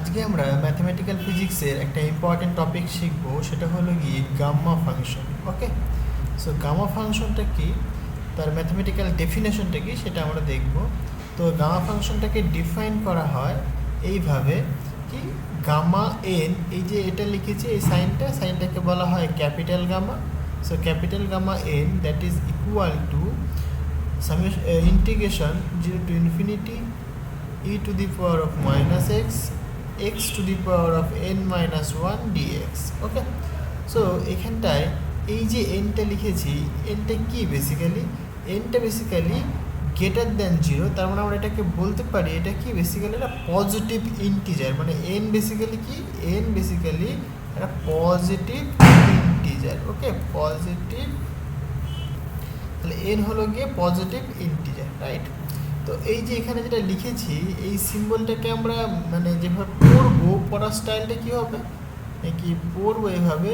আজকে আমরা ম্যাথমেটিক্যাল ফিজিক্সের একটা ইম্পর্টেন্ট টপিক শিখব, সেটা হলো গিয়ে গাম্মা ফাংশন। ওকে, সো গাম্মা ফাংশনটা কি, তার ম্যাথমেটিক্যাল ডেফিনেশনটা কি সেটা আমরা দেখব। তো গাম্মা ফাংশনটাকে ডিফাইন করা হয় এইভাবে কি, গামা এন, এই যে এটা লিখেছি এই সাইনটাকে বলা হয় capital gamma. So capital gamma n that is equal to integration 0 to infinity e to the power of minus x to the power of n minus 1 dx। Okay, so এখানটায় এই যে এনটা লিখেছি, এনটা কি বেসিক্যালি, এনটা বেসিক্যালি গ্রেটার দ্যান 0, তার মানে আমরা এটাকে বলতে পারি এটা কি বেসিক্যালি একটা পজিটিভ ইন্টিজার। মানে এন বেসিক্যালি কি, এন বেসিক্যালি একটা পজিটিভ ইন্টিজার। ওকে, পজিটিভ, তাহলে এন হলো গিয়ে পজিটিভ ইন্টিজার, রাইট। তো এই যে এখানে যেটা লিখেছি এই সিম্বলটাকে আমরা মানে যেভাবে পড়বো, পড়ার স্টাইলটা কী হবে, কি পড়বো এভাবে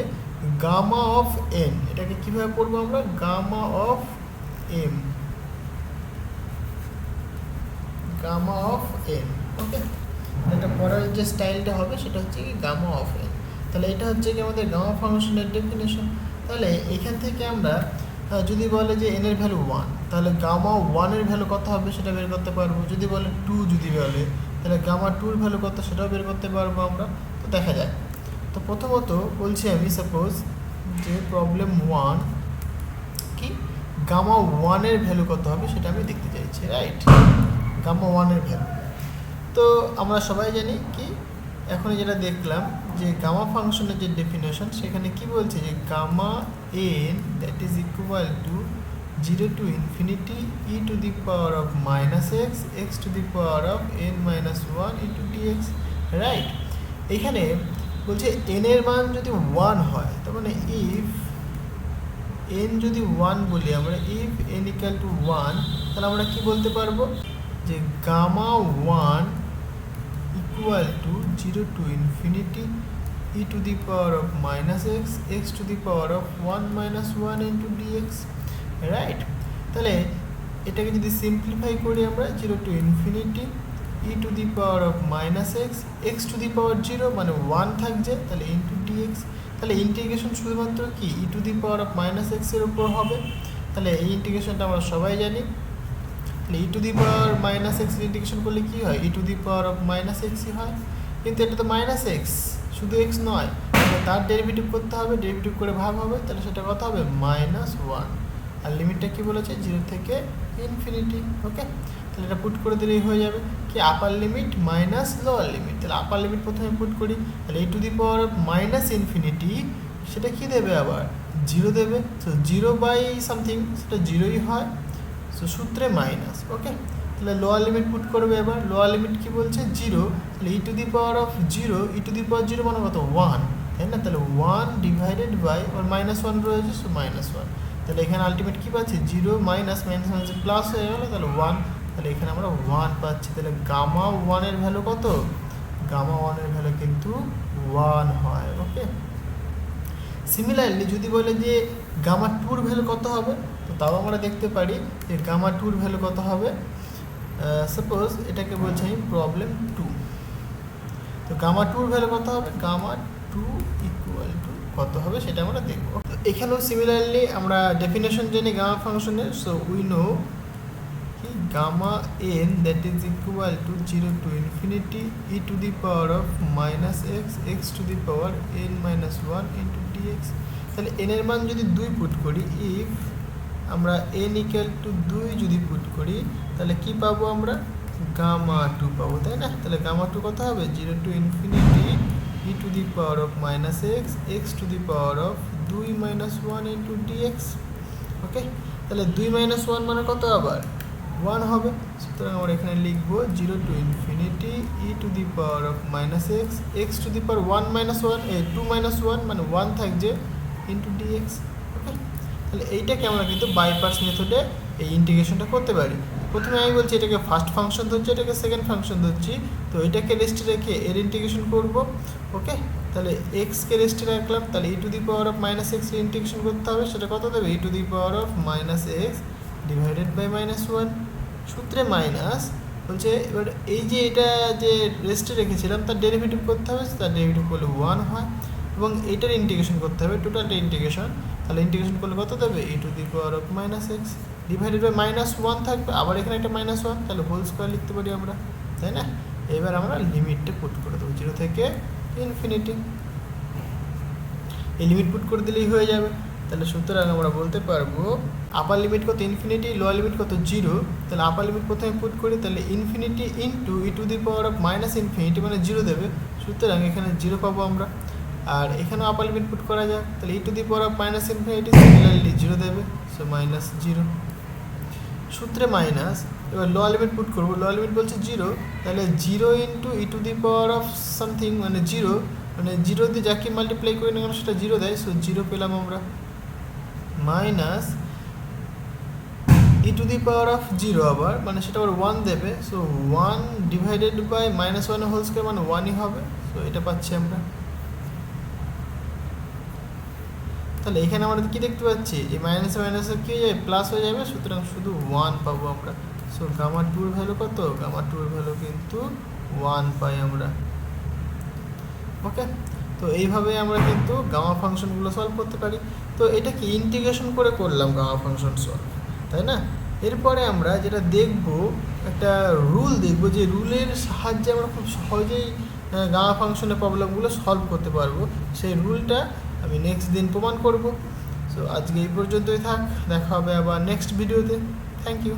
গামা অফ এন। এটাকে কীভাবে পড়বো আমরা, gamma of M, gamma of N. Okay, এটা পড়ার যে স্টাইলটা হবে সেটা হচ্ছে কি গামা অফ এন। তাহলে এটা হচ্ছে কি আমাদের গামা ফাংশনের ডেফিনেশন। তাহলে এখান থেকে আমরা যদি বলে যে এন এর ভ্যালু 1, তাহলে গামা 1 এর ভ্যালু কত হবে সেটা বের করতে পারবো। যদি বলে 2, যদি বলে তাহলে গামা 2 এর ভ্যালু কত সেটাও বের করতে পারবো আমরা। তো দেখা যায়, তো প্রথমত বলছি আমি সাপোজ যে প্রবলেম 1 কি, গামা 1 এর ভ্যালু কত হবে সেটা আমি দেখতে চাইছি, রাইট। গামা 1 এর ভ্যালু তো আমরা সবাই জানি কি, এখন যেটা দেখলাম যে গামা ফাংশনের যে ডেফিনেশন সেখানে কি বলছে যে gamma n that is equal to 0 to infinity e to the power of minus x to the power of n minus 1 into dx, right. এখানে বলছে n এর মান যদি 1 হয়, তার মানে ইফ n যদি 1 বলি আমরা, ইফ n equal to 1, তাহলে আমরা কি বলতে পারবো যে gamma 1 equal to 0 to infinity e to the power of minus x to the power of 1 minus 1 into dx, right. তাহলে এটাকে যদি সিম্পলিফাই করি আমরা, 0 to infinity e to the power of minus x to the power 0 মানে 1 থাকছে, তাহলে into dx। তাহলে integration শুধুমাত্র কি e to the power of minus x এর উপর হবে। তাহলে এই ইন্টিগ্রেশনটা আমরা সবাই জানি। তাহলে e to the power minus x integration করলে কি হয়, e to the power of minus x হয়। কিন্তু এটা তো মাইনাস এক্স, শুধু এক্স নয়, তার ডেরিভেটিভ করতে হবে, ডেরিভেটিভ করে ভাগ হবে, তাহলে সেটা কত হবে -1। আর লিমিটটা কি বলেছে, 0 থেকে ইনফিনিটি। ওকে, তাহলে এটা পুট করে দিলেই হয়ে যাবে কি, আপার লিমিট মাইনাস লোয়ার লিমিট। তাহলে আপার লিমিট প্রথমে পুট করি, তাহলে e to the power of minus infinity সেটা কি দেবে, আবার 0 দেবে। সো 0 বাই সামথিং সেটা 0ই হয়, সো সূত্রে মাইনাস। ওকে, তাহলে লোয়ার লিমিট পুট করবে। এবার লোয়ার লিমিট কি বলছে 0, তাহলে e to the power of 0, e to the power 0 মানে কত 1, তাই না। তাহলে 1 ডিভাইডেড বাই, ওর -1 রয়েছে, সো -1। তাহলে এখানে আলটিমেট কী পাচ্ছি, 0 মাইনাস প্লাস হয়ে গেলো, তাহলে 1। তাহলে এখানে আমরা 1 পাচ্ছি। তাহলে গামা 1 এর ভ্যালু কত, গামা 1 এর ভ্যালু কিন্তু 1 হয়। ওকে, সিমিলারলি যদি বলে যে গামা 2 এর ভ্যালু কত হবে, তো তাও আমরা দেখতে পারি যে গামা 2 এর ভ্যালু কত হবে। সাপোজ এটাকে বলছি আমি প্রবলেম 2, তো গামা 2 এর ভ্যালু কত হবে, গামা 2 ইকুয়াল টু কত হবে সেটা আমরা দেখব। এখানেও সিমিলারলি আমরা ডেফিনেশন জানি গামা ফাংশনের। সো উই নো কি gamma n that is equal to 0 to infinity e to the power of minus x to the power n minus 1 into dx। তাহলে n এর মান যদি 2 পুট করি, ইফ আমরা n equal to 2 যদি put করি, তাহলে কি পাবো আমরা, গামা 2 পাবো, তাই না। তাহলে গামা 2 কত হবে, 0 to infinity e to the power of minus x to the power of 2 minus 1 into dx। ওকে, তাহলে 2 minus 1 মানে কত, আবার 1 হবে। সুতরাং আমরা এখানে লিখবো 0 to infinity e to the power of minus x to the power 1 minus 1, 2 minus 1 মানে 1 থাকছে into dx। ওকে, তাহলে এইটাকে আমরা কিন্তু বাই পার্টস মেথডে এই ইন্টিগ্রেশনটা করতে পারি। প্রথমে আমি বলছি এটাকে ফার্স্ট ফাংশন ধরছি, এটাকে সেকেন্ড ফাংশন ধরছি, তো এটাকে রেস্টে রেখে এর ইন্টিগ্রেশন করব। ওকে, তাহলে এক্সকে রেস্টে রাখলাম, তাহলে e to the power of minus x এর ইন্টিগ্রেশন করতে হবে, সেটা কত দেবে, e to the power of minus x divided by -1, সূত্রে মাইনাস বলছে এবার এই যে এটা যে রেস্টে রেখেছিলাম তার ডেরিভেটিভ করতে হবে, তার ডেরিভেটিভ করলে 1 হয়, এবং এইটার ইন্টিগ্রেশন করতে হবে, টোটালটা ইন্টিগ্রেশন। তাহলে ইন্টিগ্রেশন করলে কত দেবে, e⁻⁻x ডিভাইডেড বাই -1 থাকবে, আবার এখানে একটা -1, তাহলে হোল স্কোয়ার লিখতে পারি আমরা, তাই না? এবার আমরা লিমিটটা পুট করে দেবো 0 থেকে ইনফিনিটি। এই লিমিট পুট করে দিলেই হয়ে যাবে। তাহলে সুতরাং আমরা বলতে পারবো আপার লিমিট কত ইনফিনিটি, লোয়ার লিমিট কত 0। তাহলে আপার লিমিট প্রথমে পুট করি, তাহলে ইনফিনিটি ইন্টু e⁻⁻∞ মানে 0 দেবে, সুতরাং এখানে 0 পাবো আমরা। আর এখানেও আপার লিমিট পুট করা যাক, তাহলে e⁻∞ সিমিলারলি 0 দেবে, সো -0 সূত্রে মাইনাস। এবার লোয়ার লিমিট পুট করবো, লোয়ার লিমিট বলছে 0, তাহলে 0 ইন্টু e⁻⁻something মানে 0, মানে 0 দিয়ে যাকে মাল্টিপ্লাই করি না কেন সেটা 0 দেয়, সো 0 পেলাম আমরা, মাইনাস e⁻0 আবার মানে সেটা আবার 1 দেবে, so 1 divided by -1 whole square মানে 1ই হবে, সো এটা পাচ্ছি আমরা। তাহলে এখানে আমরা কি দেখতে পাচ্ছি, এই মাইনাসে মাইনাসে কী হয়ে যাবে, প্লাস হয়ে যাবে, সুতরাং শুধু 1 পাবো আমরা। সো গামা2 এর ভ্যালু কত, গামা2 এর ভ্যালু কিন্তু 1 পাই আমরা। ওকে, তো এইভাবে আমরা কিন্তু গামা ফাংশনগুলো সলভ করতে পারি। তো এটা কি ইন্টিগ্রেশন করে করলাম গামা ফাংশন সলভ, তাই না? এরপরে আমরা যেটা দেখব, একটা রুল দেখব, যে রুলের সাহায্যে আমরা খুব সহজেই গামা ফাংশনের প্রবলেমগুলো সলভ করতে পারবো। সেই রুলটা আমি নেক্সট দিন প্রমাণ করব। সো আজকে এই পর্যন্তই থাক, দেখা হবে আবার নেক্সট ভিডিওতে। Thank you.